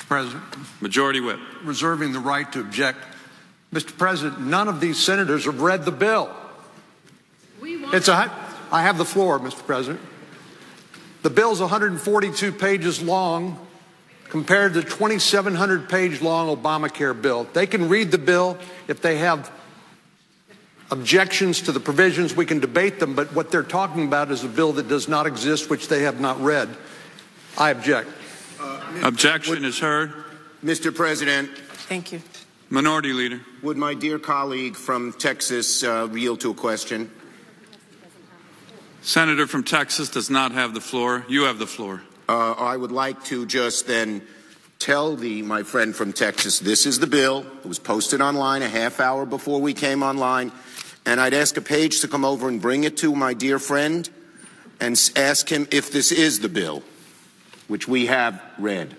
President. Majority Whip. Reserving the right to object. Mr. President, none of these senators have read the bill. I have the floor, Mr. President. The bill's 142 pages long compared to the 2,700-page long Obamacare bill. They can read the bill. If they have objections to the provisions, we can debate them, but what they're talking about is a bill that does not exist, which they have not read. I object. Objection is heard. Mr. President. Thank you. Minority Leader. Would my dear colleague from Texas yield to a question? Senator from Texas does not have the floor. You have the floor. I would like to just then tell my friend from Texas, this is the bill. It was posted online a half hour before we came online. And I'd ask a page to come over and bring it to my dear friend and ask him if this is the bill, which we have read.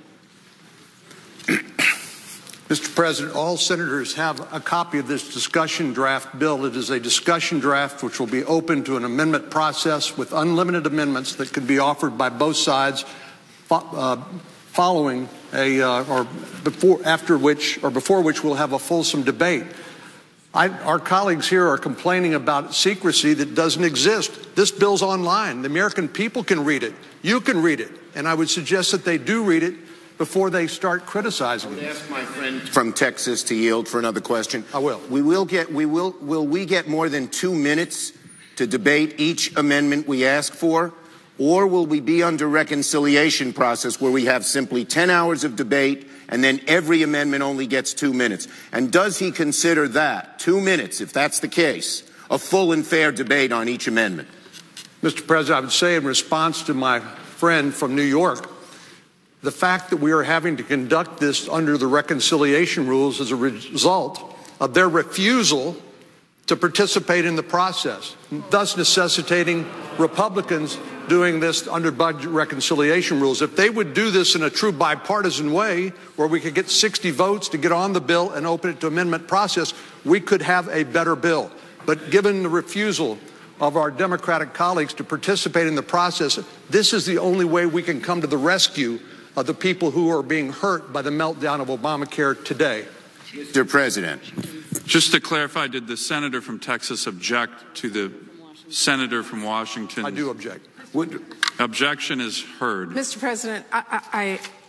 Mr. President, all senators have a copy of this discussion draft bill. It is a discussion draft which will be open to an amendment process with unlimited amendments that could be offered by both sides following before which we'll have a fulsome debate. Our colleagues here are complaining about secrecy that doesn't exist. This bill's online. The American people can read it. You can read it. And I would suggest that they do read it before they start criticizing it. I would ask my friend from Texas to yield for another question. I will. Will we get more than 2 minutes to debate each amendment we ask for? Or will we be under reconciliation process where we have simply 10 hours of debate and then every amendment only gets 2 minutes? And does he consider that, 2 minutes, if that's the case, a full and fair debate on each amendment? Mr. President, I would say in response to my friend from New York, the fact that we are having to conduct this under the reconciliation rules is a result of their refusal to participate in the process, thus necessitating Republicans doing this under budget reconciliation rules. If they would do this in a true bipartisan way, where we could get 60 votes to get on the bill and open it to amendment process, we could have a better bill. But given the refusal of our Democratic colleagues to participate in the process, this is the only way we can come to the rescue of the people who are being hurt by the meltdown of Obamacare today. Mr. President. Just to clarify, did the senator from Texas object to the senator from Washington? I do object. Objection is heard. Mr. President,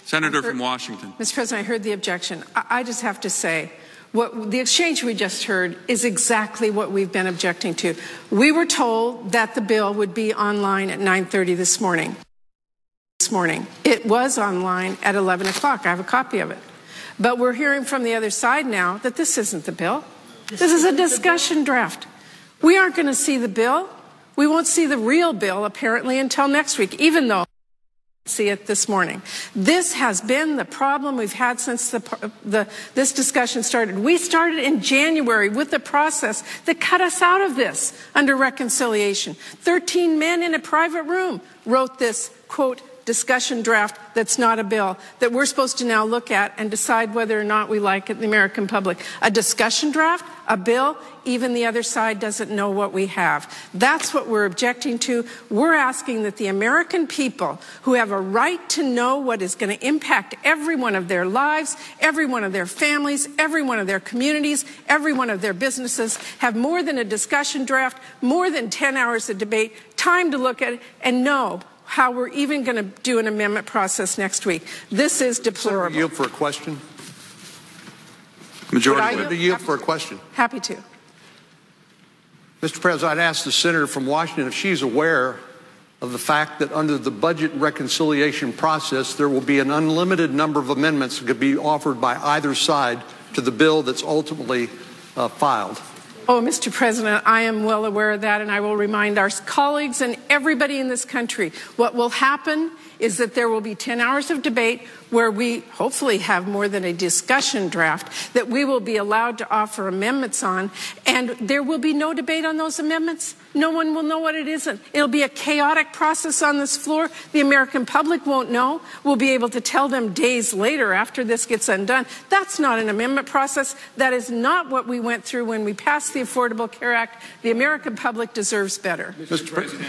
Senator from Washington. Mr. President, I heard the objection. I just have to say, the exchange we just heard is exactly what we've been objecting to. We were told that the bill would be online at 9:30 this morning. It was online at 11 o'clock. I have a copy of it. But we're hearing from the other side now that this isn't the bill. This is a discussion draft. We aren't going to see the bill. We won't see the real bill, apparently, until next week, even though we see it this morning. This has been the problem we've had since this discussion started. We started in January with the process that cut us out of this under reconciliation. 13 men in a private room wrote this, quote, discussion draft that's not a bill that we're supposed to now look at and decide whether or not we like it in the American public. A discussion draft, a bill, even the other side doesn't know what we have. That's what we're objecting to. We're asking that the American people who have a right to know what is going to impact every one of their lives, every one of their families, every one of their communities, every one of their businesses have more than a discussion draft, more than 10 hours of debate, time to look at it and know how we're even going to do an amendment process next week. This is deplorable. Senator, yield for a question. Majority Whip. Yield for a question. Happy to. Mr. President, I'd ask the senator from Washington if she's aware of the fact that under the budget reconciliation process, there will be an unlimited number of amendments that could be offered by either side to the bill that's ultimately filed. Oh, Mr. President, I am well aware of that, and I will remind our colleagues and everybody in this country what will happen is that there will be 10 hours of debate where we hopefully have more than a discussion draft that we will be allowed to offer amendments on, and there will be no debate on those amendments. No one will know what it is. It'll be a chaotic process on this floor. The American public won't know. We'll be able to tell them days later after this gets undone. That's not an amendment process. That is not what we went through when we passed the Affordable Care Act. The American public deserves better. Mr. President.